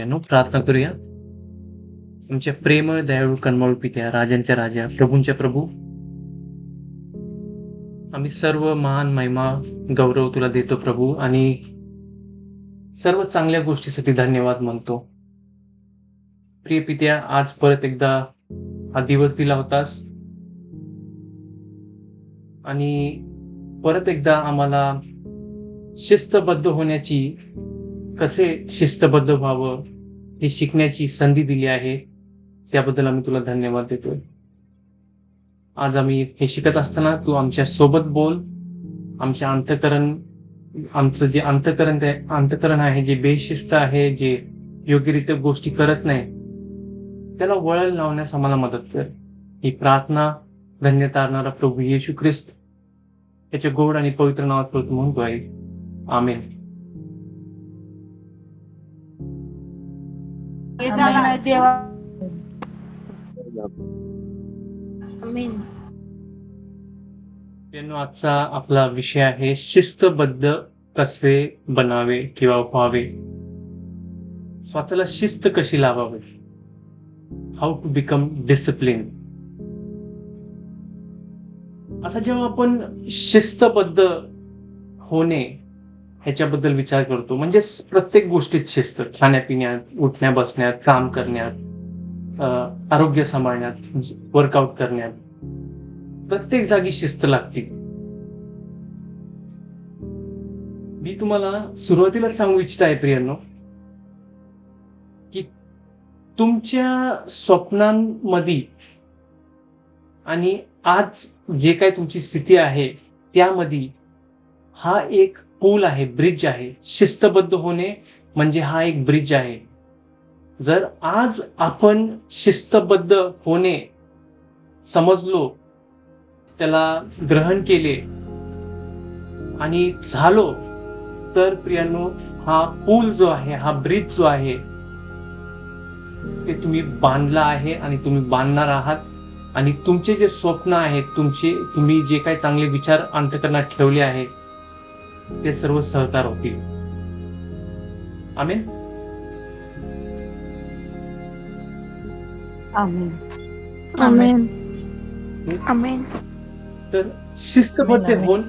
प्रार्थना करूया. तुमच्या प्रेमळ दयाळू कन्मळ पित्या, राजांच्या राजा, प्रभूंच्या प्रभू, आम्ही सर्व मान महिमा गौरव तुला देतो प्रभू, आणि सर्व चांगल्या गोष्टीसाठी धन्यवाद म्हणतो. प्रिय पित्या, आज परत एकदा हा दिवस दिला होतास आणि परत एकदा आम्हाला शिस्तबद्ध होण्याची, कसे शिस्तबद्ध व्हावं हे शिकण्याची संधी दिली आहे. त्याबद्दल आम्ही तुला धन्यवाद देतोय. आज आम्ही हे शिकत असताना तू आमच्या सोबत बोल. आमच्या आमचं जे अंतकरण आहे, जे बेशिस्त आहे, जे योग्यरित्या गोष्टी करत नाही, त्याला वळण लावण्यास आम्हाला मदत कर. ही प्रार्थना धन्य तारणारा प्रभू येशू ख्रिस्त याच्या गोड आणि पवित्र नावात प्रभू म्हणतो आहे. आमेन. देवा आमीन. आजचा आपला विषय आहे शिस्तबद्ध कसे बनावे किंवा व्हावे. स्वतःला शिस्त कशी लावावी. How to become discipline. आता जेव्हा आपण शिस्तबद्ध होणे ह्याच्याबद्दल विचार करतो, म्हणजे प्रत्येक गोष्टीत शिस्त, खाण्यापिण्यात, उठण्या बसण्यात, काम करण्यात, आरोग्य सांभाळण्यात, वर्कआउट करण्यात, प्रत्येक जागी शिस्त लागते. मी तुम्हाला सुरुवातीलाच सांगू इच्छित आहे प्रियांनो, की तुमच्या स्वप्नांमध्ये आणि आज जे काही तुमची स्थिती आहे त्यामध्ये हा एक पूल आहे, ब्रिज आहे. शिस्तबद्ध होणे म्हणजे हा एक ब्रिज आहे. जर आज आपण शिस्तबद्ध होणे समजलो, त्याला ग्रहण केले आणि झालो, तर प्रियांनो, हा पूल जो आहे, हा ब्रिज जो आहे, ते तुम्ही बांधला आहे आणि तुम्ही बांधणार आहात. आणि तुमचे जे स्वप्न आहेत, तुम्ही जे काही चांगले विचार अंतःकरणात ठेवले आहे, ते सर्व सहकार होतील. आमेन. आमीन. आमेन. आमेन. तर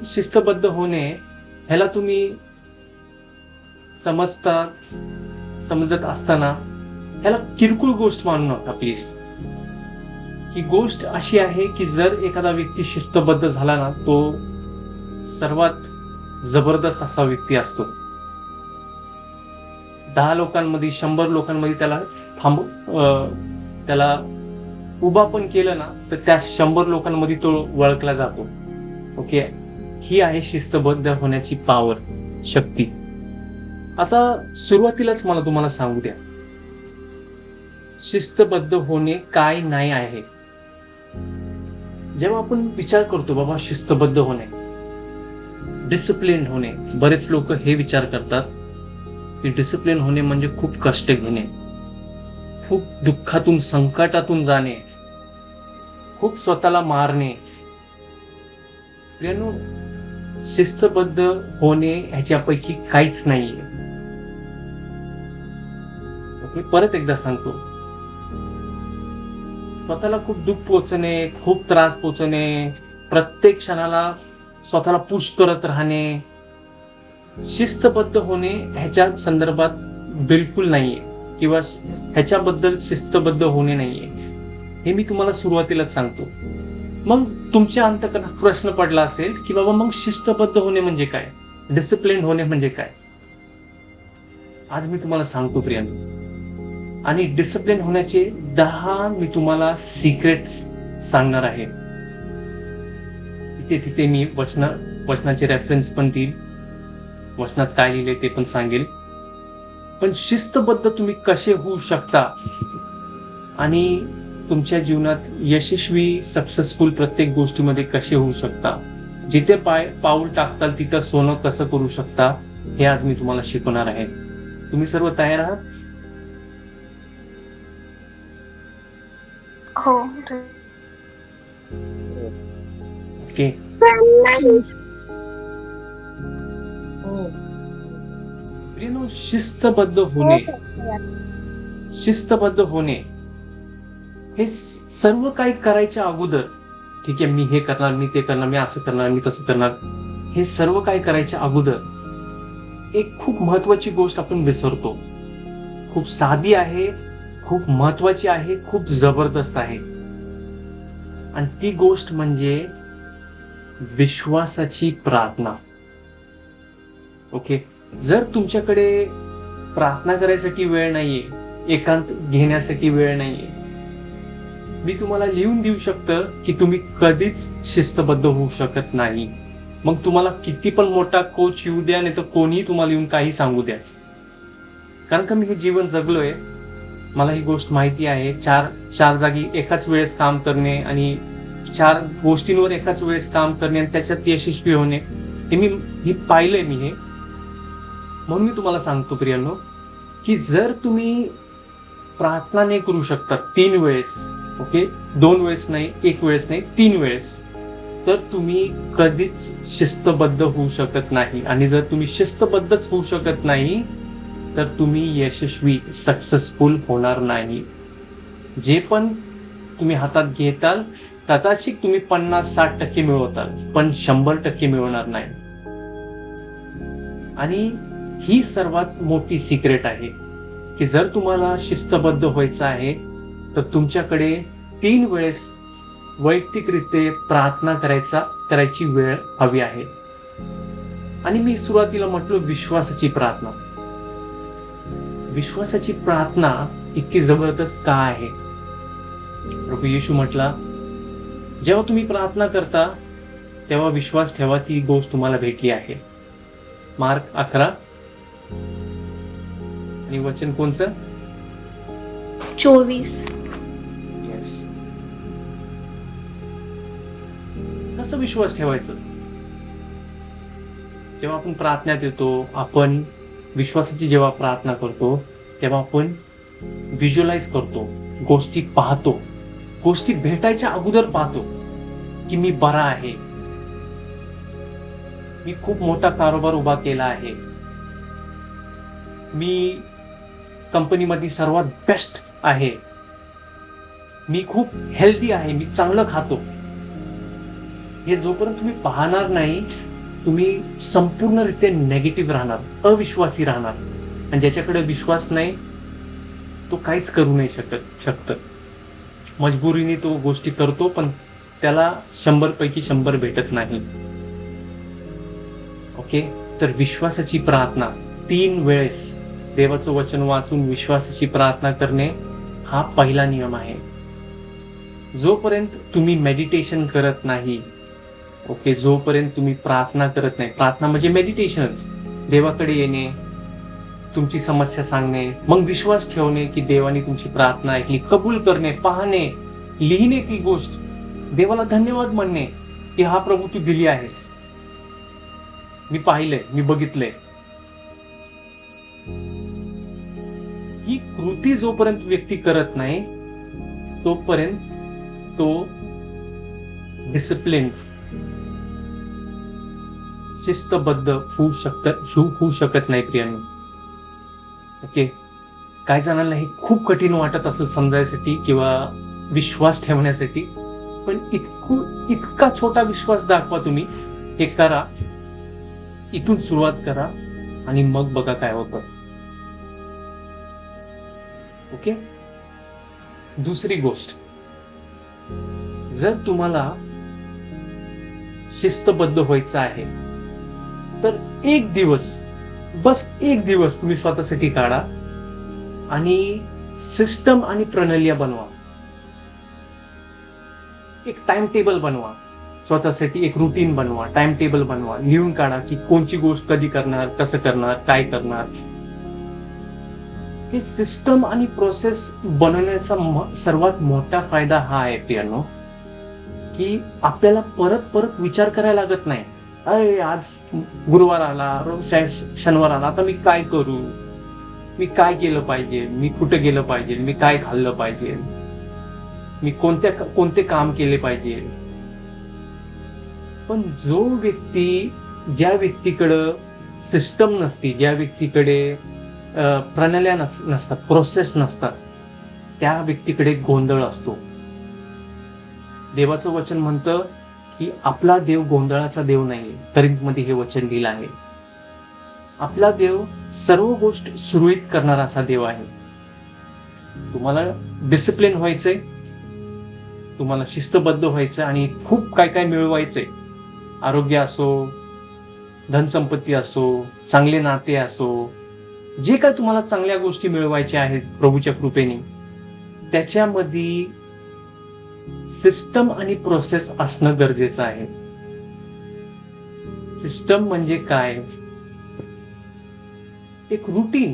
शिस्तबद्ध होणे ह्याला तुम्ही समजत असताना ह्याला किरकोळ गोष्ट मानू नका प्लीज. ही गोष्ट अशी आहे की जर एखादा व्यक्ती शिस्तबद्ध झाला ना, तो सर्वात जबरदस्त असा व्यक्ती असतो. 10 लोकांमध्ये, 100 लोकांमध्ये त्याला उभा पण केलं ना, तर त्या 100 लोकांमध्ये तो ओळखला जातो. ओके, ही आहे शिस्तबद्ध होण्याची पॉवर, शक्ती. आता सुरुवातीलाच मला तुम्हाला सांगू द्या, शिस्तबद्ध होणे काय नाही आहे. जेव्हा आपण विचार करतो बाबा शिस्तबद्ध होणे, डिसिप्लिन होणे, बरेच लोक हे विचार करतात की डिसिप्लिन होणे म्हणजे खूप कष्ट घेणे, खूप दुःखातून, संकटातून जाणे, खूप स्वतःला मारणे. प्रियांनो, शिस्तबद्ध होणे ह्याच्यापैकी काहीच नाहीये. ओके, परत एकदा सांगतो, स्वतःला खूप दुःख पोचणे, खूप त्रास पोचणे, प्रत्येक क्षणाला स्वतःला पुश करत राहणे, शिस्तबद्ध होणे ह्याच्या संदर्भात बिलकुल नाहीये, किंवा ह्याच्याबद्दल शिस्तबद्ध होणे नाहीये. हे मी तुम्हाला सुरुवातीलाच सांगतो. मग तुमच्या अंतःकरणात प्रश्न पडला असेल की बाबा मग शिस्तबद्ध होणे म्हणजे काय, डिसिप्लिन होणे म्हणजे काय. आज मी तुम्हाला सांगतो प्रियांनो, आणि डिसिप्लिन होण्याचे 10 मी तुम्हाला सिक्रेट्स सांगणार आहे. तिथे मी वचनाचे रेफरन्स पण देईल, वचनात काय लिहिले ते पण सांगेल. पण शिस्तबद्ध तुम्ही कसे होऊ शकता आणि तुमच्या जीवनात यशस्वी, सक्सेसफुल प्रत्येक गोष्टीमध्ये कसे होऊ शकता, जिथे पाऊल टाकताल तिथं सोनं कसं करू शकता, हे आज मी तुम्हाला शिकवणार आहे. तुम्ही सर्व तयार आहात? हो. ओके. प्रियांनो, शिस्तबद्ध होणे शिस्तबद्ध होणे हे सर्व काही करायच्या अगोदर, ठीक आहे, मी हे करणार, मी ते करणार, मी असं करणार, मी तसं करणार, हे सर्व काही करायच्या अगोदर एक खूप महत्वाची गोष्ट आपण विसरतो. खूप साधी आहे, खूप महत्वाची आहे, खूप जबरदस्त आहे. आणि ती गोष्ट म्हणजे विश्वासाची प्रार्थना. ओके, जर तुमच्याकडे प्रार्थना करायसाठी वेळ नाहीये, एकांत घेण्यासाठी वेळ नाहीये, मी तुम्हाला लिहून देऊ शकतो की तुम्ही कधीच शिस्तबद्ध होऊ शकत नाही. मग तुम्हाला किती पण मोठा कोच येऊ द्या, नाही तर कोणीही तुम्हाला येऊन काही सांगू द्या. कारण का मी हे जीवन जगलोय, मला ही गोष्ट माहिती आहे. चार जागी एकाच वेळेस काम करणे आणि 4 गोष्टींवर एकाच वेळेस काम करणे आणि त्याच्यात यशस्वी होणे, हे पाहिलंय मी हे. म्हणून मी तुम्हाला सांगतो प्रियांनो, की जर तुम्ही प्रार्थना नाही करू शकता 3 वेळेस, ओके, 2 वेळेस नाही, 1 वेळेस नाही, 3 वेळेस, तर तुम्ही कधीच शिस्तबद्ध होऊ शकत नाही. आणि जर तुम्ही शिस्तबद्धच होऊ शकत नाही तर तुम्ही यशस्वी, सक्सेसफुल होणार नाही. जे पण तुम्ही हातात घेताल कदाचित तुम्ही 50-60% मिळवताल, पण 100% मिळवणार नाही. आणि ही सर्वात मोठी सिक्रेट आहे की जर तुम्हाला शिस्तबद्ध व्हायचं आहे तर तुमच्याकडे 3 वेळेस वैयक्तिकरित्या प्रार्थना करायची वेळ हवी आहे. आणि मी सुरुवातीला म्हटलो विश्वासाची प्रार्थना. विश्वासाची प्रार्थना इतकी जबरदस्त का आहे? प्रभू येशू म्हटला, जेव्हा तुम्ही प्रार्थना करता तेव्हा विश्वास ठेवा ती गोष्ट तुम्हाला भेटली आहे. मार्क 11 आणि वचन कोणचं? 24. येस. कसं विश्वास ठेवायचं? जेव्हा आपण प्रार्थनेत येतो, आपण विश्वासाची जेव्हा प्रार्थना करतो तेव्हा आपण व्हिज्युअलाइज करतो, गोष्टी पाहतो, गोष्टी भेटायच्या अगोदर पाहतो की मी बरा आहे, मी खूप मोठा कारोबार उभा केला आहे, मी कंपनीमध्ये सर्वात बेस्ट आहे, मी खूप हेल्दी आहे, मी चांगलं खातो. हे जोपर्यंत तुम्ही पाहणार नाही, तुम्ही संपूर्णरित्या नेगेटिव्ह राहणार, अविश्वासी राहणार. आणि ज्याच्याकडे विश्वास नाही तो काहीच करू नाही शकत. मजबुरीने तो गोष्टी करतो, पण त्याला 100 पैकी 100 भेटत नाही. ओके, तर विश्वासाची प्रार्थना 3 वेळेस देवाचं वचन वाचून विश्वासाची प्रार्थना करणे हा पहिला नियम आहे. जोपर्यंत तुम्ही मेडिटेशन करत नाही, ओके, जोपर्यंत तुम्ही प्रार्थना करत नाही, प्रार्थना म्हणजे मेडिटेशनच, देवाकडे येणे, तुमची समस्या सांगणे, मग विश्वास ठेवणे की देवाने तुमची प्रार्थना ऐकली, कबूल करणे, पाहणे, लिहिणे ती गोष्ट, देवाला धन्यवाद म्हणणे की हा प्रभू तू दिली आहेस, मी पाहिलंय, मी बघितलंय. ही कृती जोपर्यंत व्यक्ती करत नाही तोपर्यंत तो डिसिप्लिन, शिस्तबद्ध होऊ शकत नाही प्रियांनो. ओके, काही जणांना हे खूप कठीण वाटत असेल समजायसाठी किंवा विश्वास ठेवण्यासाठी, पण इतका छोटा विश्वास दाखवा तुम्ही. हे करा, इथून सुरुवात करा आणि मग बघा काय होतं. ओके, दुसरी गोष्ट, जर तुम्हाला शिस्तबद्ध व्हायचं आहे तर एक दिवस, बस एक दिवस तुम्ही स्वतःसाठी काढा आणि सिस्टम आणि प्रणाली बनवा. एक टाइम टेबल बनवा स्वतःसाठी, एक रुटीन बनवा, टाइम टेबल बनवा, लिहून काढा की कोणची गोष्ट कधी करणार, कसं करणार, काय करणार. हे सिस्टम आणि प्रोसेस बनवण्याचा सर्वात मोठा फायदा हा आहे प्रियांनो, की आपल्याला परत परत विचार करायला लागत नाही. अरे आज गुरुवार आला, शनिवार आला, आता मी काय करू, मी काय केलं पाहिजे, मी कुठं गेलं पाहिजे, मी काय खाल्लं पाहिजे, मी कोणते काम केले पाहिजे. पण ज्या व्यक्तीकडं सिस्टम नसते, ज्या व्यक्तीकडे प्रणाल्या नसतात, प्रोसेस नसतात, त्या व्यक्तीकडे गोंधळ असतो. देवाचं वचन म्हणतं की आपला देव गोंधळाचा देव नाही. करिंथमध्ये हे वचन लिहिलं आहे. आपला देव सर्व गोष्ट सुरळीत करणारा असा देव आहे. तुम्हाला डिसिप्लिन व्हायचंय, तुम्हाला शिस्तबद्ध व्हायचं आणि खूप काय काय मिळवायचंय. आरोग्य असो, धनसंपत्ती असो, चांगले नाते असो, जे काय तुम्हाला चांगल्या गोष्टी मिळवायच्या आहेत प्रभूच्या कृपेने, त्याच्यामध्ये सिस्टम आणि प्रोसेस असणं गरजेचं आहे. सिस्टम म्हणजे काय? एक रुटीन,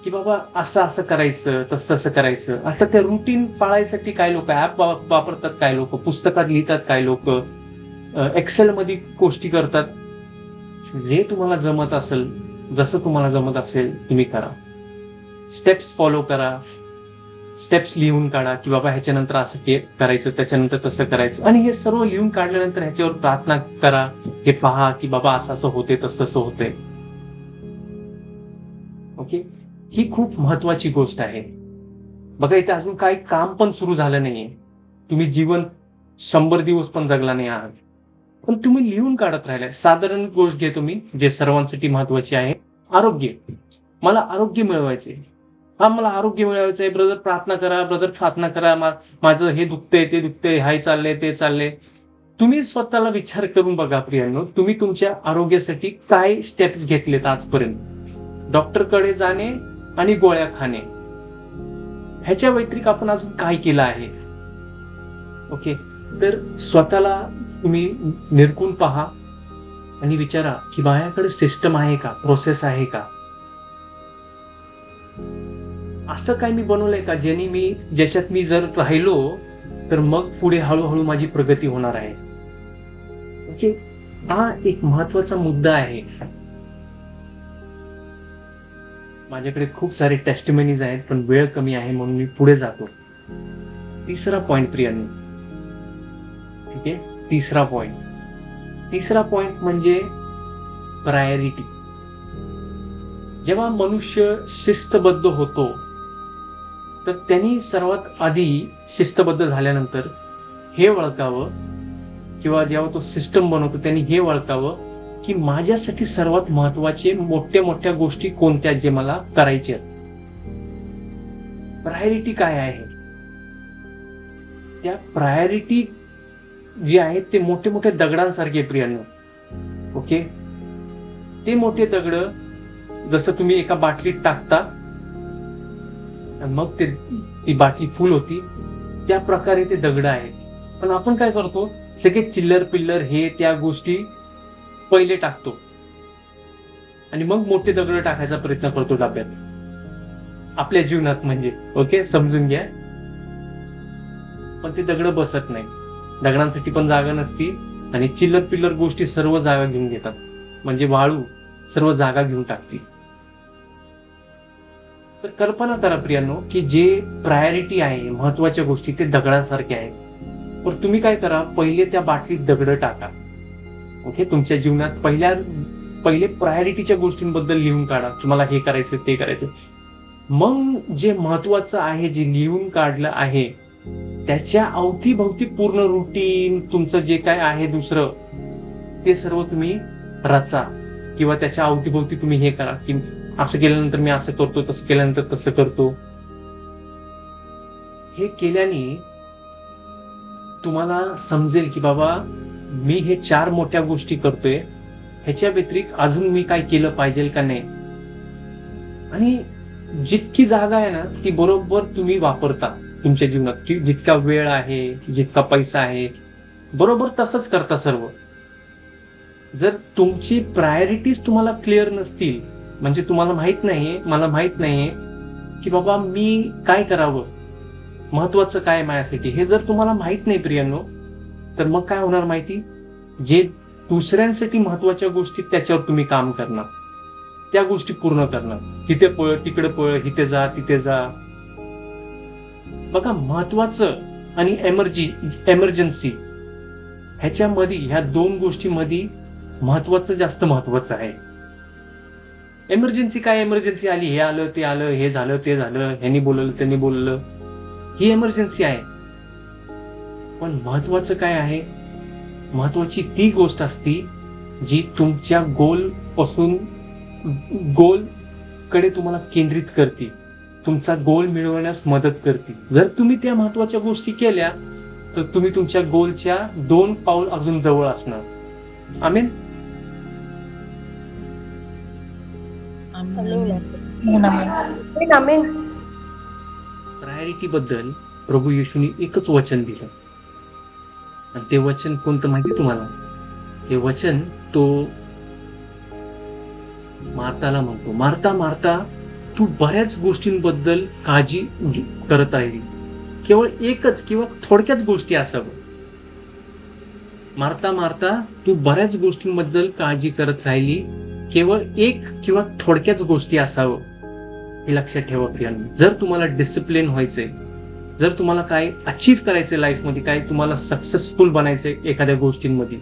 की बाबा असं असं करायचं, तसं करायचं. आता त्या रुटीन पाळायसाठी काय लोक ऍप वापरतात, काय लोक पुस्तकात लिहितात, काय लोक एक्सेल मध्ये गोष्टी करतात. जे तुम्हाला जमत असेल, जसं तुम्हाला जमत असेल तुम्ही करा. स्टेप्स फॉलो करा, स्टेप्स लिहून काढा की बाबा ह्याच्यानंतर असं करायचं, त्याच्यानंतर तसं करायचं. आणि हे सर्व लिहून काढल्यानंतर ह्याच्यावर प्रार्थना करा. हे पहा की बाबा असं असं होते, तसं होते. ओके, ही खूप महत्वाची गोष्ट आहे. बघा, इथे अजून काही काम पण सुरू झालं नाहीये. तुम्ही जीवन 100 दिवस पण जगला नाही आहात, पण तुम्ही लिहून काढत राहिलाय. साधारण गोष्ट घेतो मी, जे सर्वांसाठी महत्वाची आहे. आरोग्य. मला आरोग्य मिळवायचंय. मला आरोग्य मिळवायचंय. ब्रदर प्रार्थना करा, ब्रदर प्रार्थना करा. माझं हे दुखतंय, ते दुखतंय, हाय चाललंय, ते चाललंय. तुम्ही स्वतःला विचार करून बघा प्रियांनो, तुम्ही तुमच्या आरोग्यासाठी काय स्टेप्स घेतलेत आजपर्यंत? डॉक्टरकडे जाणे आणि गोळ्या खाणे, ह्याच्या व्यतिरिक्त आपण अजून काय केलं आहे? ओके, तर स्वतःला तुम्ही निरखून पहा आणि विचारा की माझ्याकडे सिस्टम आहे का, प्रोसेस आहे का? असं काय मी बनवलंय का ज्याच्यात मी जर राहिलो तर मग पुढे हळूहळू माझी प्रगती होणार आहे. ओके, हा एक महत्वाचा मुद्दा आहे. माझ्याकडे खूप सारे टेस्टिमनीज आहेत, पण वेळ कमी आहे म्हणून मी पुढे जातो. तिसरा पॉइंट प्रियांनो, ठीक आहे, तिसरा पॉइंट म्हणजे प्रायोरिटी. जेव्हा मनुष्य शिस्तबद्ध होतो तर त्यांनी सर्वात आधी शिस्तबद्ध झाल्यानंतर हे ओळखावं, किंवा जेव्हा तो सिस्टम बनवतो त्यांनी हे ओळखावं की माझ्यासाठी सर्वात महत्वाचे मोठ्या गोष्टी कोणत्या, जे मला करायचे. प्रायोरिटी काय आहे? त्या प्रायोरिटी जे आहेत ते मोठे दगडांसारखे प्रियांनो. ओके, ते मोठे दगड जसं तुम्ही एका बाटलीत टाकता आणि मग ती बाटली फुल होती, त्या प्रकारे ते दगड आहेत. पण आपण काय करतो, सगळे चिल्लर पिल्लर हे त्या गोष्टी पहिले टाकतो आणि मग मोठे दगड टाकायचा प्रयत्न करतो डब्यात, आपल्या जीवनात म्हणजे. ओके, समजून घ्या. पण ते दगड बसत नाही, दगडांसाठी पण जागा नसती आणि चिल्लर पिल्लर गोष्टी सर्व जागा घेऊन घेतात, म्हणजे वाळू सर्व जागा घेऊन टाकते. तर कल्पना करा प्रियांनो की जे प्रायोरिटी आहे, महत्वाच्या गोष्टी, ते दगडांसारखे आहेत. पण तुम्ही काय करा, पहिले त्या बाटलीत दगड टाका. ओके, तुमच्या जीवनात पहिले प्रायोरिटीच्या गोष्टींबद्दल लिहून काढा, तुम्हाला हे करायचं, ते करायचं. मग जे महत्वाचं आहे, जे लिहून काढलं आहे, त्याच्या अवतीभवती पूर्ण रुटीन तुमचं जे काय आहे दुसरं, ते सर्व तुम्ही रचा, किंवा त्याच्या अवतीभवती तुम्ही हे करा की असं केल्यानंतर मी असं करतो, तसं केल्यानंतर तसं करतो. हे केल्याने तुम्हाला समजेल की बाबा मी हे 4 मोठ्या गोष्टी करतोय, ह्याच्या व्यतिरिक्त अजून मी काय केलं पाहिजे का नाही. आणि जितकी जागा आहे ना ती बरोबर तुम्ही वापरता तुमच्या जीवनात, की जितका वेळ आहे, जितका पैसा आहे, बरोबर तसंच करता सर्व. जर तुमची प्रायोरिटीज तुम्हाला क्लिअर नसतील, म्हणजे तुम्हाला मला माहित नाहीये की बाबा मी काय करावं, महत्वाचं काय माझ्यासाठी, हे जर तुम्हाला माहित नाही प्रियांनो, तर मग काय होणार माहिती, जे दुसऱ्यांसाठी महत्वाच्या गोष्टी त्याच्यावर तुम्ही काम करणार, त्या गोष्टी पूर्ण करणार. तिथे पळ, तिकडे पळ, इथे जा, तिथे जा. बघा, महत्वाचं आणि एमर्जन्सी ह्याच्यामध्ये, ह्या 2 गोष्टींमध्ये महत्वाचं जास्त महत्वाचं आहे. एमर्जन्सी काय, एमर्जन्सी आली, हे आलं ते आलं, हे झालं ते झालं, ह्यांनी बोललं त्यांनी बोललं, ही एमर्जन्सी आहे. पण महत्वाचं काय आहे, महत्वाची ती गोष्ट असती जी तुमच्या गोल पासून गोल कडे तुम्हाला केंद्रित करते, तुमचा गोल मिळवण्यास मदत करते. जर तुम्ही त्या महत्वाच्या गोष्टी केल्या तर तुम्ही तुमच्या गोलच्या 2 पाऊल अजून जवळ असणार. आमीन. प्रायोरिटी बद्दल प्रभू येशूने एकच वचन दिलं, आणि ते वचन कोणतं माहिती तुम्हाला? ते वचन तो मार्ताला म्हणतो, मार्ता मार्ता, तू बऱ्याच गोष्टींबद्दल काळजी करत राहिली, केवळ एकच किंवा थोडक्याच गोष्टी असावं. मार्ता मार्ता, तू बऱ्याच गोष्टींबद्दल काळजी करत राहिली, केवळ एक किंवा थोडक्याच गोष्टी असावं. हे लक्षात ठेवा प्रियांनो. जर तुम्हाला डिसिप्लिन व्हायचंय, जर तुम्हाला काय अचीव्ह करायचंय लाईफमध्ये, काय तुम्हाला सक्सेसफुल बनायचंय एखाद्या गोष्टींमध्ये,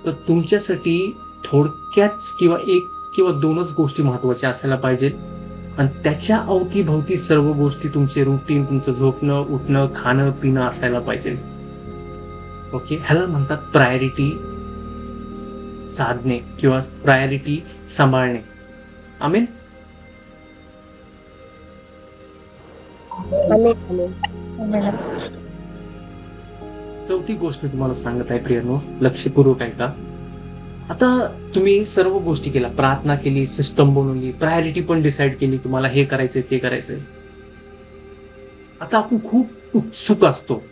तर तुमच्यासाठी थोडक्याच किंवा एक किंवा 2च गोष्टी महत्वाच्या असायला पाहिजेत, आणि त्याच्या अवतीभवती सर्व गोष्टी, तुमचे रुटीन, तुमचं झोपणं उठणं खाणं पिणं असायला पाहिजे. ओके, ह्याला म्हणतात प्रायोरिटी साधणे किंवा प्रायोरिटी सांभाळणे. आमीन. चौथी गोष्ट तुम्हाला सांगत आहे प्रियांनो, लक्षपूर्वक आहे का? आता तुम्ही सर्व गोष्टी केल्या, प्रार्थना केली, सिस्टम बनवली, प्रायोरिटी पण डिसाईड केली, तुम्हाला हे करायचंय ते करायचंय. आता आपण खूप उत्सुक असतो,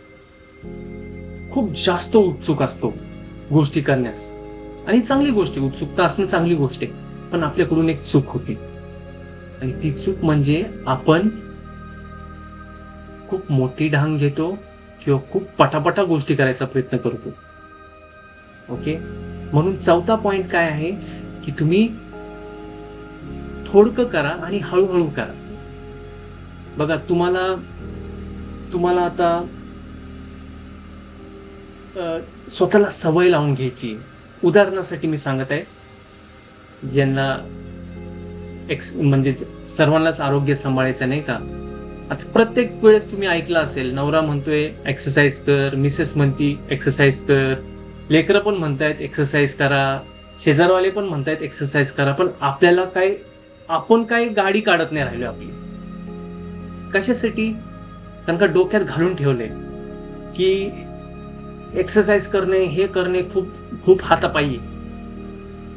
खूप जास्त उत्सुक असतो गोष्टी करण्यास, आणि चांगली गोष्ट आहे, उत्सुकता असणं चांगली गोष्ट आहे. पण आपल्याकडून एक चूक होती, आणि ती चूक म्हणजे आपण खूप मोठी ढांग घेतो किंवा खूप पटापटा गोष्टी करायचा प्रयत्न करतो. ओके, म्हणून चौथा पॉइंट काय आहे की तुम्ही थोडकं करा आणि हळूहळू करा. बघा, तुम्हाला आता स्वतःला सवय लावून घ्यायची. उदाहरणासाठी मी सांगत आहे, ज्यांना म्हणजे सर्वांनाच आरोग्य सांभाळायचं नाही का. आता प्रत्येक वेळेस तुम्ही ऐकलं असेल, नवरा म्हणतोय एक्सरसाइज कर, मिसेस म्हणती एक्सरसाइज कर, लेकरं पण म्हणतायत एक्सरसाइज करा, शेजारवाले पण म्हणतायत एक्सरसाइज करा, पण आपल्याला काय, आपण काय गाडी काढत नाही राहिलो आपली. कशासाठी? कारण का डोक्यात घालून ठेवलंय की एक्सरसाइज करणे, हे करणे खूप खूप हातापायी,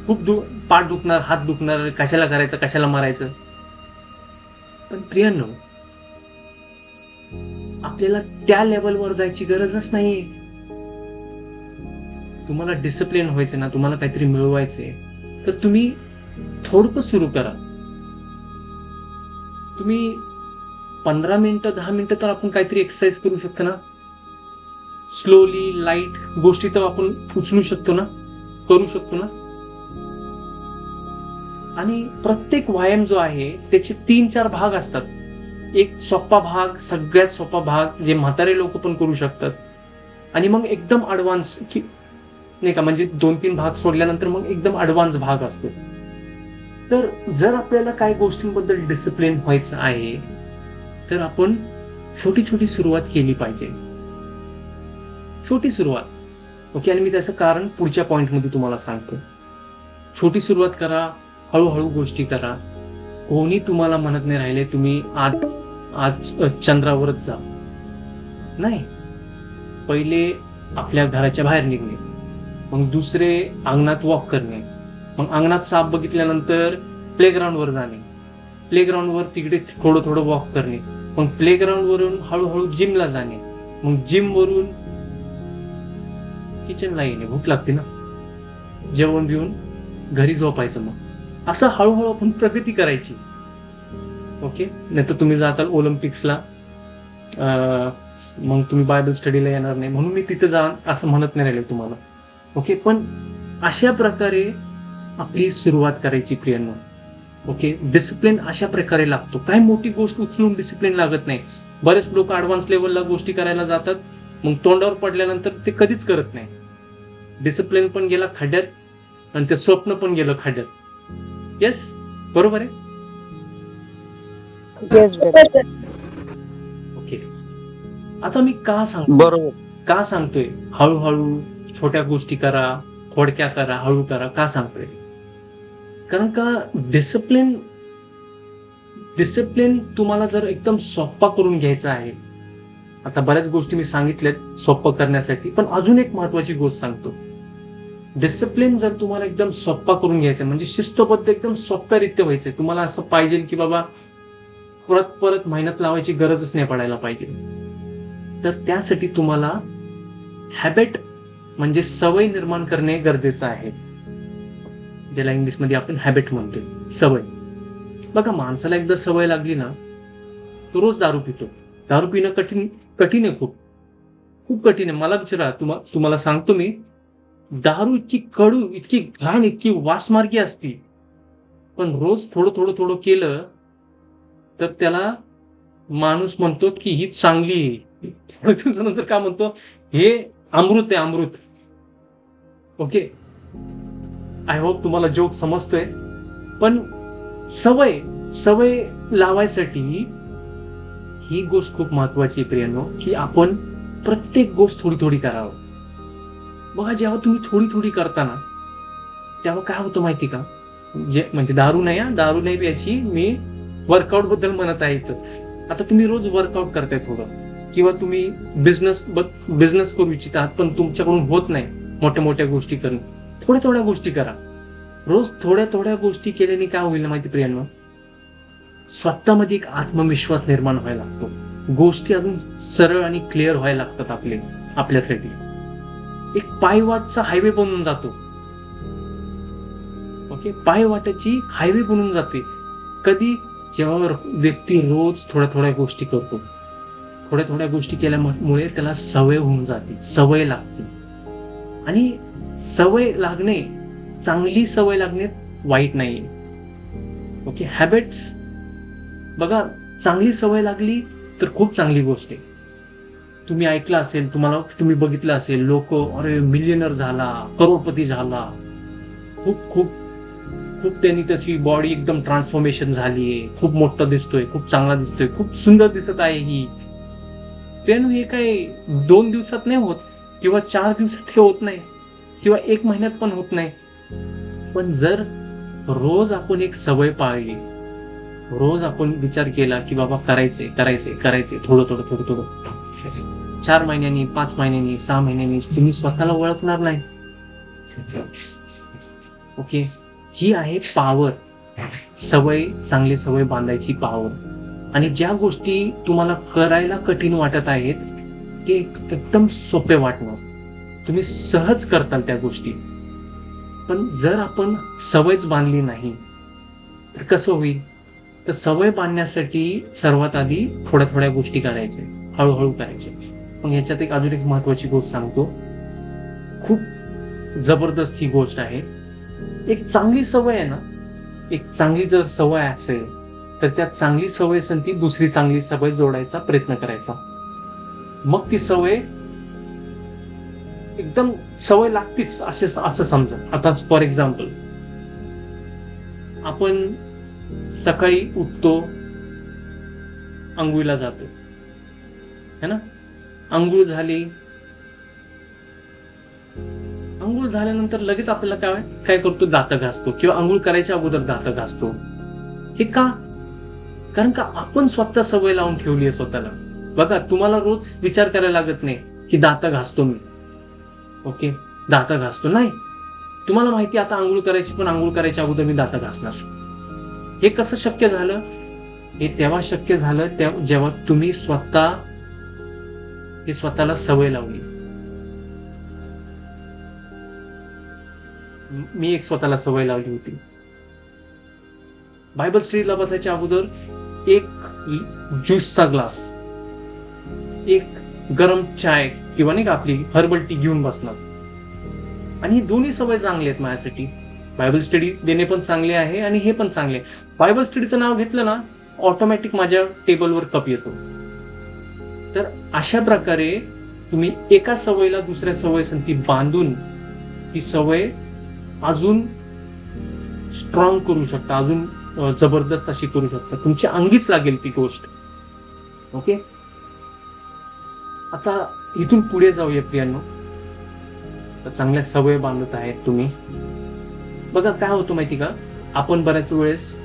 खूप पाठ दुखणार, हात दुखणार, कशाला करायचं, कशाला मारायचं. पण प्रियांनो, आपल्याला त्या लेवलवर जायची गरजच नाहीये. तुम्हाला डिसिप्लिन व्हायचं ना, तुम्हाला काहीतरी मिळवायचंय, तर तुम्ही थोडकं सुरू करा. तुम्ही 15 मिनिटं 10 मिनिटं तर आपण काहीतरी एक्सरसाइज करू शकतो ना. स्लोली लाईट गोष्टी तर आपण उचलू शकतो ना, करू शकतो ना. आणि प्रत्येक व्यायाम जो आहे त्याचे 3-4 भाग असतात. एक सोपा भाग, सगळ्यात सोपा भाग जे म्हातारे लोक पण करू शकतात, आणि मग एकदम ऍडव्हान्स नाही का, म्हणजे 2-3 भाग सोडल्यानंतर मग एकदम ऍडव्हान्स भाग असतो. तर जर आपल्याला काही गोष्टींबद्दल डिसिप्लिन व्हायचं आहे तर आपण छोटी छोटी सुरुवात केली पाहिजे. छोटी सुरुवात. ओके, आणि मी त्याचं कारण पुढच्या पॉइंटमध्ये तुम्हाला सांगतो. छोटी सुरुवात करा, हळूहळू गोष्टी करा. कोणी तुम्हाला म्हणत नाही राहिले तुम्ही आज चंद्रावरच जा, नाही. पहिले आपल्या घराच्या बाहेर निघणे, मग दुसरे अंगणात वॉक करणे, मग अंगणात साप बघितल्यानंतर प्लेग्राऊंड वर जाणे, प्लेग्राऊंड वर तिकडे थोडं थोडं वॉक करणे, मग प्लेग्राऊंड वरून हळूहळू जिमला जाणे, मग जिम वरून किचनला येणे, भूक लागते ना, जेवण बिवून घरी झोपायचं. मग असं हळूहळू आपण प्रगती करायची. ओके, नाही तर तुम्ही जाचाल ओलिम्पिक्सला, मग तुम्ही बायबल स्टडीला येणार नाही, म्हणून मी तिथे जा असं म्हणत नाही राहिले तुम्हाला. ओके, पण अशा प्रकारे आपली सुरुवात करायची प्रियांनो. ओके, डिसिप्लिन अशा प्रकारे लागतो. काही मोठी गोष्ट उचलून डिसिप्लिन लागत नाही. बरेच लोक ऍडव्हान्स लेवलला गोष्टी करायला जातात, मग तोंडावर पडल्यानंतर ते कधीच करत नाही. डिसिप्लिन पण गेला खड्ड्यात आणि ते स्वप्न पण गेलं खड्ड्यात. येस, बरोबर आहे? Yes brother. ओके. आता मी का सांगतो, बरोबर. का सांगतोय हळूहळू छोट्या गोष्टी करा, थोडक्या करा, हळू करा, का सांगतोय? कारण का डिसिप्लिन तुम्हाला जर एकदम सोप्पा करून घ्यायचा आहे, आता बऱ्याच गोष्टी मी सांगितल्यात सोप्पं करण्यासाठी, पण अजून एक महत्वाची गोष्ट सांगतो. डिसिप्लिन जर तुम्हाला एकदम सोप्पा करून घ्यायचं म्हणजे शिस्तबद्ध एकदम सोप्यारित्या व्हायचंय, तुम्हाला असं पाहिजे की बाबा परत परत मेहनत लावायची गरजच नाही पडायला पाहिजे, तर त्यासाठी तुम्हाला हॅबिट म्हणजे सवय निर्माण करणे गरजेचं आहे, ज्याला इंग्लिशमध्ये आपण हॅबिट म्हणतोय, सवय. बघा, माणसाला एकदा सवय लागली ना, तो रोज दारू पितो. दारू पिणं कठीण आहे, खूप कठीण आहे. मला विचारा, तुम्हाला सांगतो मी, दारू इतकी कडू, इतकी घाण, इतकी वासमार्गी असती, पण रोज थोडं थोडं थोडं केलं तर त्याला माणूस म्हणतो की ही चांगली आहे. थोड्या दिवसानंतर काय म्हणतो, हे अमृत आहे, अमृत. ओके, आय होप तुम्हाला जोक समजतोय. पण सवय लावायसाठी ही गोष्ट खूप महत्वाची आहे प्रियांनो, की आपण प्रत्येक गोष्ट थोडी थोडी करावं. बघा, जेव्हा तुम्ही थोडी थोडी करता ना, तेव्हा काय होतं माहिती का, म्हणजे दारू नाही प्यायची, मी वर्कआउट बद्दल म्हणत आहे इथं. आता तुम्ही रोज वर्कआउट करताय थोडं, किंवा तुम्ही बिझनेस करू इच्छिता, पण तुमच्याकडून होत नाही मोठ्या मोठ्या गोष्टी करून, थोड्या गोष्टी करा. रोज थोड्या गोष्टी केल्याने काय होईल माहिती प्रियांनो, स्वतःमध्ये एक आत्मविश्वास निर्माण व्हायला लागतो. गोष्टी अजून सरळ आणि क्लिअर व्हायला लागतात आपल्यासाठी. एक पायवाटचा हायवे बनून जातो. ओके, पायवाटाची हायवे बनून जाते. कधी, जेव्हा व्यक्ती रोज थोड्या गोष्टी करतो, थोड्या गोष्टी केल्यामुळे त्याला सवय होऊन जाते, सवय लागते. आणि सवय लागणे, चांगली सवय लागणे वाईट नाहीये. ओके, हॅबिट्स, बघा, चांगली सवय लागली तर खूप चांगली गोष्ट आहे. तुम्ही ऐकलं असेल, तुम्ही बघितलं असेल, लोक अरे मिलियनर झाला, करोडपती झाला, खूप त्यांनी त्याची बॉडी एकदम ट्रान्सफॉर्मेशन झालीये, खूप मोठा दिसतोय, खूप चांगला दिसतोय, खूप सुंदर दिसत आहे ही. पण हे काय 2 दिवसात नाही होत, किंवा 4 दिवसात हे होत नाही, किंवा 1 महिन्यात पण होत नाही. पण जर रोज आपण एक सवय पाळली, रोज आपण विचार केला की बाबा करायचे थोडं 4 महिन्यांनी, 5 महिन्यांनी, 6 महिन्यांनी तुम्ही स्वतःला ओळखणार नाही. ओके, ही आहे पॉवर, चांगली सवय बांधायची पॉवर. आणि ज्या गोष्टी तुम्हाला करायला कठीण वाटत आहेत, ते एकदम सोपे वाटणार, तुम्ही सहज करताल त्या गोष्टी. पण जर आपण सवयच बांधली नाही तर कसं होईल? तर सवय बांधण्यासाठी सर्वात आधी थोड्या गोष्टी करायच्या, हळूहळू करायच्या. मग याच्यात अजून एक महत्वाची गोष्ट सांगतो, खूप जबरदस्त ही गोष्ट आहे. एक चांगली सवय आहे ना, एक चांगली जर सवय असेल तर त्या चांगली सवय संगती दुसरी चांगली सवय जोडायचा प्रयत्न करायचा. मग ती सवय एकदम सवय लागतीच असं समजा. आता फॉर एक्झाम्पल, आपण सकाळी उठतो, अंघोळीला जातो, है ना. अंघोळ झाल्यानंतर लगेच आपल्याला काय करतो, दात घासतो, किंवा अंघोळ करायच्या अगोदर दात घासतो. हे का? कारण का आपण स्वतः सवय लावून ठेवली आहे स्वतःला. बघा, तुम्हाला रोज विचार करायला लागत नाही की दात घासतो मी. ओके, दात घासतो नाही, तुम्हाला माहिती आता अंघोळ करायची, पण अंघोळ करायच्या अगोदर मी दात घासणार. हे कसं शक्य झालं? हे तेव्हा शक्य झालं जेव्हा तुम्ही स्वतःला सवय लावली. मी एक स्वतःला सवय लावली होती. बायबल स्टडीला बसायच्या अगोदर एक ज्यूसचा ग्लास, एक गरम चाय किंवा नाही का आपली हर्बल टी घेऊन बसणार. आणि ही दोन्ही सवय चांगली आहेत माझ्यासाठी. बायबल स्टडी देणे पण चांगले आहे आणि हे पण चांगले. बायबल स्टडीचं नाव घेतलं ना, ऑटोमॅटिक माझ्या टेबलवर कप येतो. तर अशा प्रकारे तुम्ही एका सवयीला दुसऱ्या सवय संगती बांधून ती सवय अजून स्ट्रॉंग करू शकता, अजून जबरदस्त अशी करू शकता, तुमच्या अंगीच लागेल ती गोष्ट. ओके, आता इथून पुढे जाऊया प्रियांनो. तर चांगल्या सवय बांधत आहेत तुम्ही. बघा काय होतं माहिती का, आपण बऱ्याच वेळेस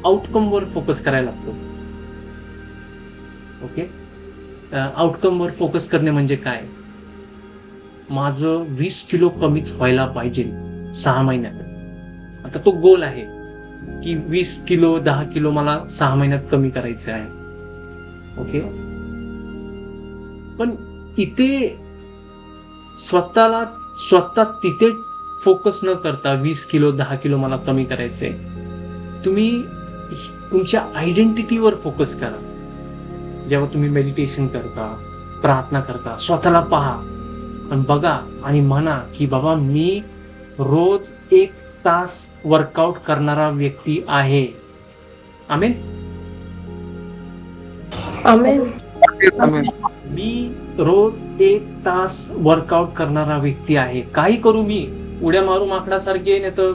आउटकम वर फोकस करायला लागतो. ओके, आउटकम वर फोकस करणे म्हणजे काय, माझं 20 किलो कमीच व्हायला पाहिजे 6 महिन्यात. आता तो गोल आहे की 20 किलो 10 किलो मला 6 महिन्यात कमी करायचं आहे. ओके, पण इथे स्वतः तिथे फोकस न करता 20 किलो 10 किलो मला कमी करायचंय, तुम्ही तुमच्या आयडेंटिटीवर फोकस करा. जेव्हा तुम्ही मेडिटेशन करता, प्रार्थना करता, स्वतःला पहा आणि बघा आणि म्हणा की बाबा मी रोज 1 तास वर्कआउट करणारा व्यक्ती आहे. आमेन. आमेन. मी रोज 1 तास वर्कआउट करणारा व्यक्ती आहे. काही करू मी, उड्या मारू माकडासारखे, नाही तर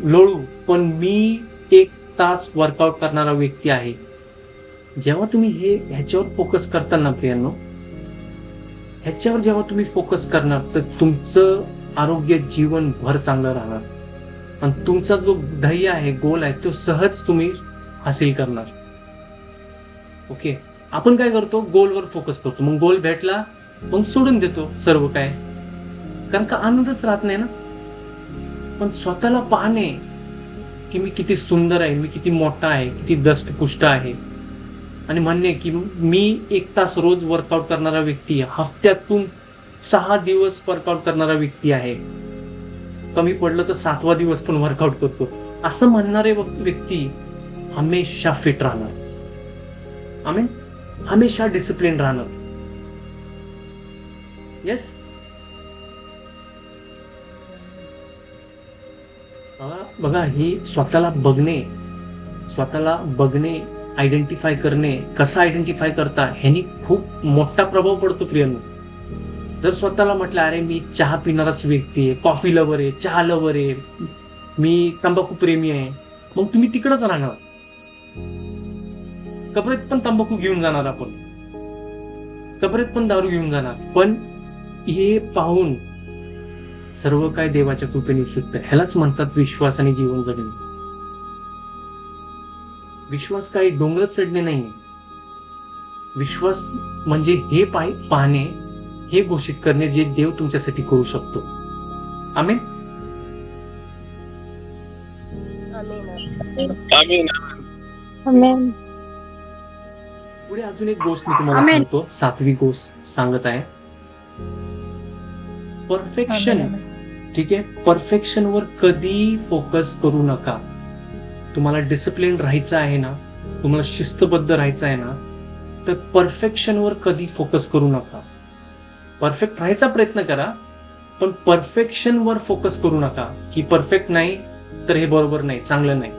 लोळू, पण मी 1 तास वर्कआउट करणारा व्यक्ती आहे. जेव्हा तुम्ही ह्याच्यावर फोकस करता ना प्रियांनो, ह्याच्यावर जेव्हा तुम्ही फोकस करणार तर तुमचं आरोग्य जीवनभर चांगलं राहणार आणि तुमचा जो ध्येय आहे, गोल आहे, तो सहज तुम्ही हासिल करणार. ओके, आपण काय करतो, गोलवर फोकस करतो, मग गोल भेटला मग सोडून देतो सर्व काय, कारण का आनंदच राहत नाही ना. पण स्वतःला पाहणे की मी किती सुंदर आहे, मी किती मोठा आहे, किती दष्टपुष्ट आहे, आणि म्हणणे की मी 1 तास रोज वर्कआउट करणारा व्यक्ती आहे, हफ्त्यातून 6 दिवस वर्कआउट करणारा व्यक्ती आहे, कमी पडलं तर 7वा दिवस पण वर्कआउट करतो, असं म्हणणारे व्यक्ती हमेशा फिट राहणार. आमेन. हमेशा डिसिप्लिन राहणार. येस. बघा, ही स्वतःला बघणे, आयडेंटिफाय करणे, कसं आयडेंटिफाय करता ह्यानी खूप मोठा प्रभाव पडतो प्रियांनो. जर स्वतःला म्हटलं अरे मी चहा पिणाराच व्यक्ती आहे, कॉफी लवर आहे, चहा लवर आहे, मी तंबाखू प्रेमी आहे, मग तुम्ही तिकडच राहणार. कपड्यात पण तंबाखू घेऊन जाणार, आपण कपड्यात पण दारू घेऊन जाणार, पण हे पाहून सर्व काय देवाच्या कृपेने सुटतं. ह्यालाच म्हणतात विश्वास आणि जीवन जगणे. विश्वास काही डोंगर चढणे नाही. विश्वास म्हणजे हे पाहणे, हे घोषित करणे जे देव तुमच्यासाठी करू शकतो. आमेन. आमेन. पुढे अजून एक गोष्ट मी तुम्हाला सांगतो, 7वी गोष्ट सांगत आहे, परफेक्शन. ठीक आहे, परफेक्शन वर कधी फोकस करू नका. तुम्हाला डिसिप्लिन राहायचं आहे ना, तुम्हाला शिस्तबद्ध राहायचं आहे ना, तर परफेक्शन वर कधी फोकस करू नका. परफेक्ट राहायचा प्रयत्न करा, पण परफेक्शन वर फोकस करू नका की परफेक्ट नाही तर हे बरोबर नाही, चांगलं नाही.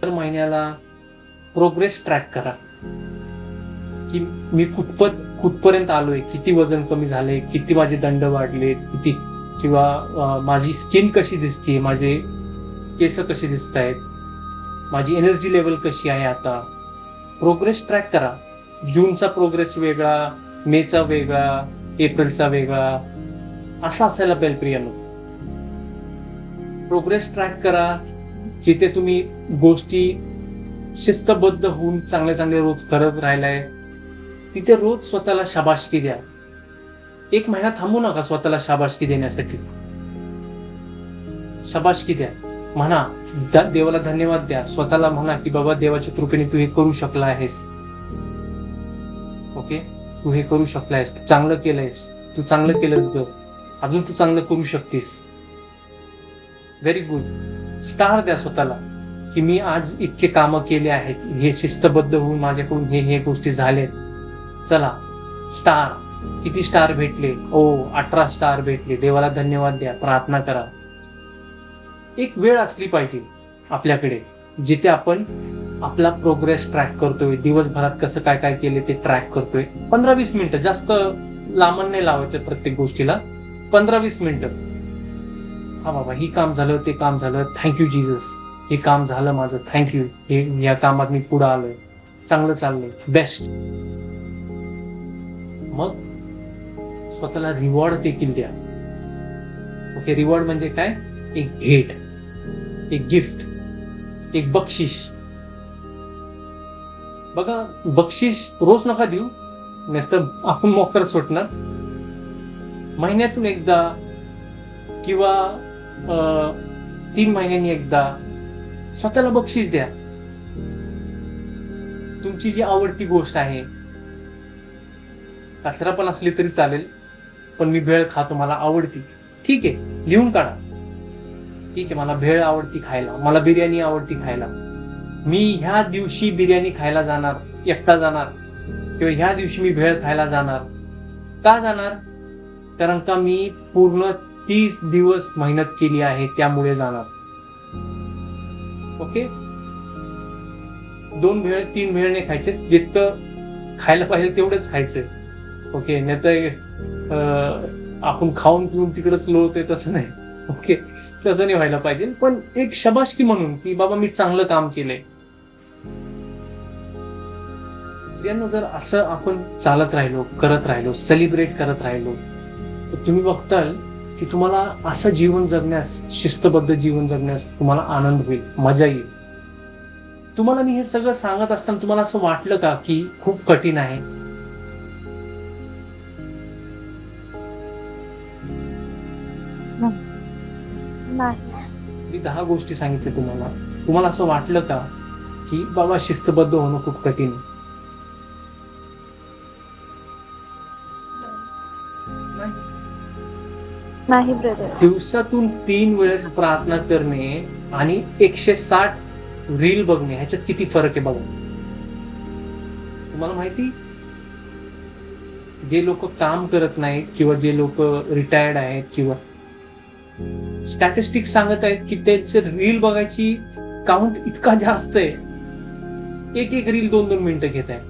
दर महिन्याला प्रोग्रेस ट्रॅक करा की मी कुठपर्यंत आलोय, किती वजन कमी झालंय, किती माझे दंड वाढले, किती किंवा माझी स्किन कशी दिसते, माझे केस कसे दिसत आहेत, माझी एनर्जी लेवल कशी आहे. आता प्रोग्रेस ट्रॅक करा. जूनचा प्रोग्रेस वेगळा, मेचा वेगळा, एप्रिलचा वेगळा, असा असायला पाहिजे प्रियानो. प्रोग्रेस ट्रॅक करा. जिथे तुम्ही गोष्टी शिस्तबद्ध होऊन चांगले चांगले रोज करत राहिलाय तिथे रोज स्वतःला शाबासकी द्या. 1 महिना थांबू नका स्वतःला शाबासकी देण्यासाठी. शाबासकी द्या, म्हणा, देवाला धन्यवाद द्या. स्वतःला म्हणा की बाबा देवाच्या कृपेने तू हे करू शकला आहेस. ओके, तू हे करू शकला आहेस, तू चांगलं केलंयस, तू चांगलं केलंस ग, अजून तू चांगलं करू शकतेस. Very good. स्टार द्या स्वतःला की मी आज इतके कामं केले आहेत, हे शिस्तबद्ध होऊन माझ्याकडून हे गोष्टी झालेत. चला स्टार. किती स्टार भेटले? 18 स्टार भेटले. देवाला धन्यवाद द्या, प्रार्थना करा. एक वेळ असली पाहिजे आपल्याकडे जिथे आपण आपला प्रोग्रेस ट्रॅक करतोय. दिवसभरात कसं काय काय केले ते ट्रॅक करतोय. 15-20 मिनिटं, जास्त लांबण नाही लावायचं प्रत्येक गोष्टीला. 15-20 मिनिटं. हा बाबा, ही काम झालं, ते काम झालं, थँक्यू जीसस, हे काम झालं माझं, थँक्यू, हे या कामात मी पुढे आलोय, चांगलं चाललंय, बेस्ट. मग स्वतःला रिवॉर्ड देखील द्या. ओके, रिवॉर्ड म्हणजे काय? एक भेट, एक गिफ्ट, एक बक्षीस. बघा, बक्षीस रोज नका देऊ, नाहीतर आपण मोकर सुटणार. महिन्यातून एकदा किंवा 3 महिन्यांनी एकदा स्वतःला बक्षीस द्या. तुमची जी आवडती गोष्ट आहे, कचरा पण असली तरी चालेल, पण मी भेळ खातो, मला आवडती, ठीक आहे, लिहून काढा. ठीक आहे, मला भेळ आवडती खायला, मला बिर्याणी आवडती खायला, मी ह्या दिवशी बिर्याणी खायला जाणार, एकटा जाणार, किंवा ह्या दिवशी मी भेळ खायला जाणार. का जाणार? कारण का मी पूर्ण 30 दिवस मेहनत केली आहे, त्यामुळे जाणार. ओके, 2 भेळ 3 भेळ नाही खायचे, जितकं खायला पाहिजे तेवढंच खायचं. ओके, नाही तर आपण खाऊन पिऊन तिकडच लोळतोय, तसं नाही. ओके, तसं नाही व्हायला पाहिजे. पण एक शाबासकी म्हणून की बाबा मी चांगलं काम केलंय. यांना जर असं आपण चालत राहिलो, करत राहिलो, सेलिब्रेट करत राहिलो, तर तुम्ही बघताल की तुम्हाला असं जीवन जगण्यास, शिस्तबद्ध जीवन जगण्यास तुम्हाला आनंद होईल, मजा येईल. तुम्हाला मी हे सगळं सांगत असताना तुम्हाला असं वाटलं का की खूप कठीण आहे? नाही. मी 10 गोष्टी सांगितल्या तुम्हाला. तुम्हाला असं वाटलं का की बाबा शिस्तबद्ध होणं खूप कठीण आहे? नाही. नाही ब्रदर. दिवसातून 3 वेळेस प्रार्थना करणे आणि 160 रील बघणे ह्याच्यात किती फरक आहे बघा. तुम्हाला माहिती, जे लोक काम करत नाहीत किंवा जे लोक रिटायर्ड आहेत किंवा स्टॅटिस्टिक्स सांगत आहेत की त्यांचे रील बघायची काउंट इतका जास्त आहे, एक एक रील 2-2 मिनिटं घेत आहे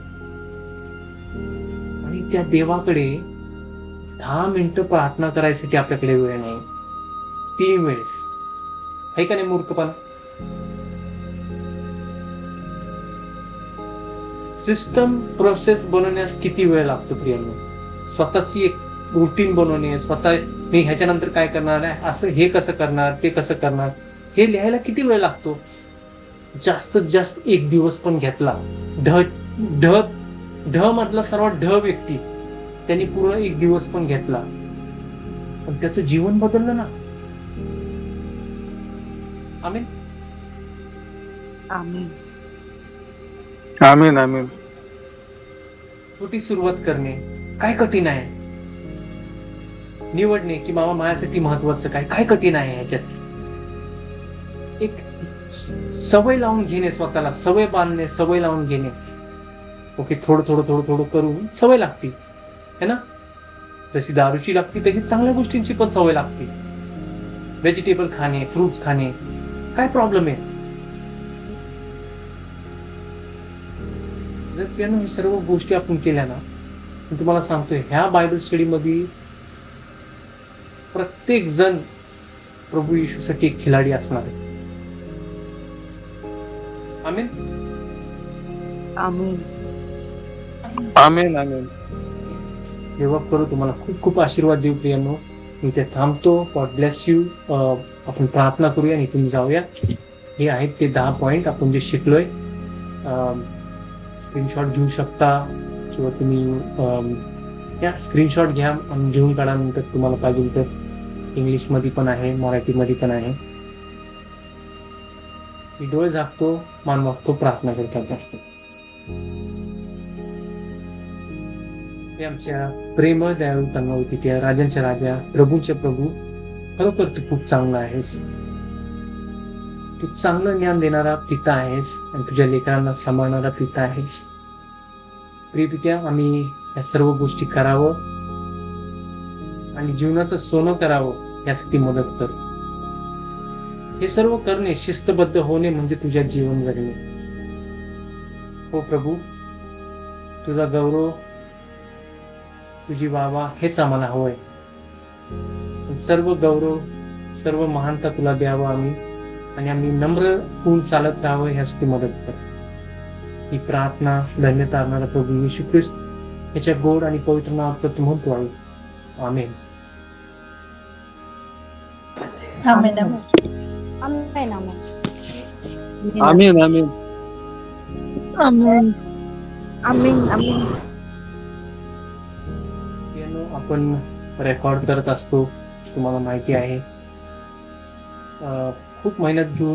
आणि त्या देवाकडे 10 मिनिटं प्रार्थना करायसाठी आपल्याकडे वेळ नाही. 3 वेळेस. आहे का नाही मूर्खपणा? सिस्टम प्रोसेस बनवण्यास किती वेळ लागतो प्रियांनो? स्वतःची एक रुटीन बनवणे, स्वतः मी ह्याच्यानंतर काय करणार आहे, असं हे कसं करणार, ते कसं करणार, हे लिहायला किती वेळ लागतो? जास्तीत जास्त 1 दिवस पण घेतला. ढ ढ ढ मधला सर्वात ढ व्यक्ती त्यांनी पूर्ण 1 दिवस पण घेतला, पण त्याचं जीवन बदललं ना. आमीन. आमीन. आमीन आमीन. छोटी सुरुवात करणे काय कठीण आहे? निवडणे की बाबा माझ्यासाठी महत्वाचं काय, काय कठीण आहे ह्याच्यात? एक सवय लावून घेणे, स्वतःला सवय बांधणे, सवय लावून घेणे. ओके, थोडं थोडं थोडं थोडं करून सवय लागते है ना. जशी दारूची लागते तशी चांगल्या गोष्टींची पण सवय लागते. व्हेजिटेबल खाणे, फ्रुट्स खाणे, काय प्रॉब्लेम आहे? जर त्यानं हे सर्व गोष्टी आपण केल्या ना, मी तुम्हाला सांगतोय ह्या बायबल स्टडी मध्ये प्रत्येक जण प्रभू येशूसाठी एक खिलाडी असणार आहे. आमीन. आमीन. आमीन आमीन. देवा करू तुम्हाला खूप खूप आशीर्वाद देऊ प्रियांनो. मी इथे थांबतो. God bless you. आपण प्रार्थना करूया आणि इथून जाऊया. हे आहेत ते 10 पॉइंट आपण जे शिकलोय. स्क्रीनशॉट घेऊ शकता किंवा तुम्ही स्क्रीनशॉट घ्या आणि घेऊन काढा. नंतर तुम्हाला पाहिजे तर इंग्लिशमध्ये पण आहे, मराठीमध्ये पण आहे. मी डोळे झाकतो, मान वागतो, प्रार्थना करतात. हे आमच्या प्रेम दयाळू तन्मयती त्या राजांच्या राजा, प्रभूंच्या प्रभू, खरोखर तू खूप चांगला आहेस. तू चांगलं ज्ञान देणारा पिता आहेस आणि तुझ्या लेकरांना सांभाळणारा पिता आहेस. प्रिय पित्या, आम्ही या सर्व गोष्टी करावं आणि जीवनाचं सोनं करावं यासाठी मदत कर. हे सर्व करणे, शिस्तबद्ध होणे म्हणजे तुझ्या जीवन जगणे. हो प्रभू, तुझा गौरव, तुझी वावा हेच आम्हाला हवंय. सर्व गौरव, सर्व महानता तुला द्यावं आम्ही, आणि आम्ही नम्र होऊन चालत राहावं यासाठी मदत कर. ही प्रार्थना धन्यता आणणारा प्रभू येशू ख्रिस्त याच्या गोड आणि पवित्र नावात करतो म्हणतो आहे. आमेन. आमीन. आमेन. आमेन. आमीन आमीन. आमीन. आमीन. आमीन. आपण रेकॉर्ड करत असतो, तुम्हाला माहिती आहे. खूप मेहनत घेऊन